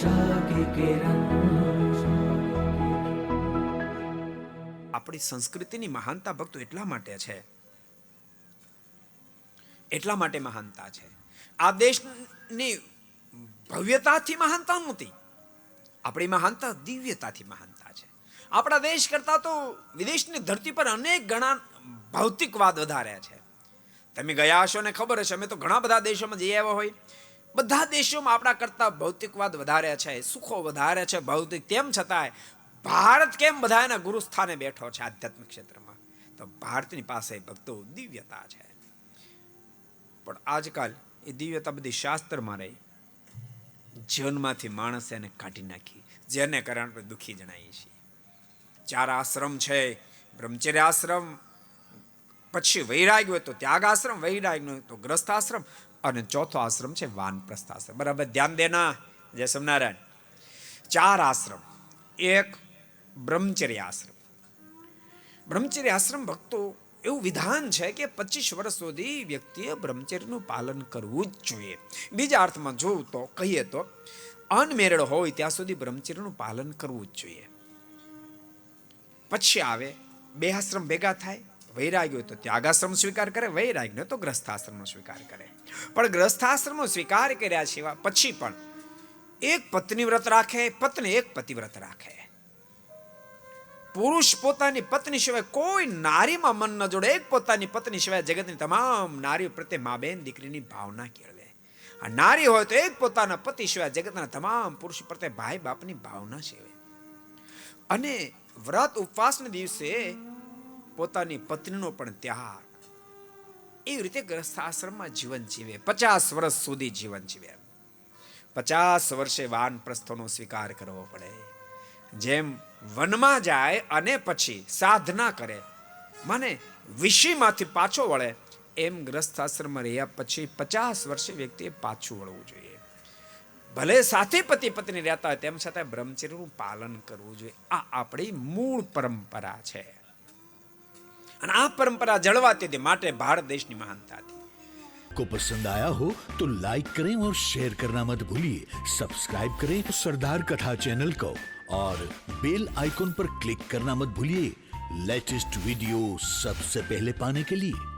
आशा की किरण। આપણી સંસ્કૃતિની મહાનતા ભક્તો એટલા માટે છે, એટલા માટે મહાનતા છે. આ દેશની ભવ્યતાથી મહાનતા નહોતી, આપણી મહાનતા દિવ્યતાથી મહાનતા છે. આપણા દેશ કરતા તો વિદેશની ધરતી પર અનેક ગણા ભૌતિકવાદ વધારે છે. તમે ગયા હશો ને ખબર હશે, અમે તો ઘણા બધા દેશોમાં જઈ આવ્યા હોય, બધા દેશોમાં આપણા કરતા ભૌતિકવાદ વધારે છે, સુખો વધારે છે ભૌતિક. તેમ છતાંય ભારત કેમ બધા એના ગુરુ સ્થાને બેઠો છે આધ્યાત્મિક ક્ષેત્રમાં? તો ભારતની પાસે ભક્તો દિવ્યતા છે. પણ આજકાલ એ દિવ્યતા બધી શાસ્ત્રમાં રહી, જીવનમાંથી માણસે એને કાઢી નાખી, જેને કારણે આપણે દુઃખી જણાઈએ છીએ. 4 આશ્રમ છે, બ્રહ્મચર્ય આશ્રમ, પછી વૈરાગ્ય હોય તો ત્યાગ આશ્રમ, વૈરાગ્ય હોય તો ગ્રસ્થ આશ્રમ, અને ચોથો આશ્રમ છે વાનપ્રસ્થ આશ્રમ. બરાબર ધ્યાન દેના જય સ્વામિનારાયણ. 4 આશ્રમ. એક બ્રહ્મચર્ય આશ્રમ. બ્રહ્મચર્ય આશ્રમ ભક્તો એવું વિધાન છે કે 25 વર્ષ સુધી વ્યક્તિએ બ્રહ્મચર્યનું પાલન કરવું જ જોઈએ. બીજા અર્થમાં જોવું તો કહીએ તો અનમેરડ હોય ત્યાં સુધી બ્રહ્મચર્યનું પાલન કરવું જ જોઈએ. પછી આવે 2 આશ્રમ ભેગા થાય, વૈરાગ્ય હોય તો ત્યાગાશ્રમ સ્વીકાર કરે, વૈરાગ્ય હોય તો ગ્રસ્થાશ્રમનો સ્વીકાર કરે. પણ ગ્રસ્થાશ્રમનો સ્વીકાર કર્યા સિવાય પછી પણ એક પત્ની વ્રત રાખે, પત્ની એક પતિવ્રત રાખે. પુરુષ પોતાની પત્ની સિવાય કોઈ નારીમાં મન ન જોડે, એક પોતાની પત્ની સિવાય જગતની તમામ નારીઓ પ્રત્યે મા બેન દીકરીની ભાવના કેળવે. આ નારી હોય તો એક પોતાના પતિ સિવાય જગતના તમામ પુરુષ પ્રત્યે ભાઈ બાપની ભાવના સેવે. અને વ્રત ઉપવાસના દિવસે પોતાની પત્નીનો પણ ત્યાગ. એવી રીતે ગ્રસ્થાશ્રમમાં જીવન જીવે, 50 વર્ષ સુધી જીવન જીવે. 50 વર્ષે વાનપ્રસ્થોનો સ્વીકાર કરવો પડે. જેમ વનમાં જાય અને પછી સાધના કરે, માને વિષયમાંથી પાછો વળે, એમ ગ્રસ્થાશ્રમમાં રહ્યા પછી 50 વર્ષે વ્યક્તિએ પાછું વળવું જોઈએ. ભલે સાથે પતિ પત્ની રહેતા હોય તેમ છતાં બ્રહ્મચર્યનું પાલન કરવું જોઈએ. આ આપણી મૂળ પરંપરા છે, અને આ પરંપરા જળવાતી હતી માટે ભારત દેશની મહાનતા હતી. को पसंद आया हो तो लाइक करें और शेयर करना मत भूलिए. सब्सक्राइब करें सरदार कथा चैनल को और बेल आइकॉन पर क्लिक करना मत भूलिए लेटेस्ट वीडियो सबसे पहले पाने के लिए.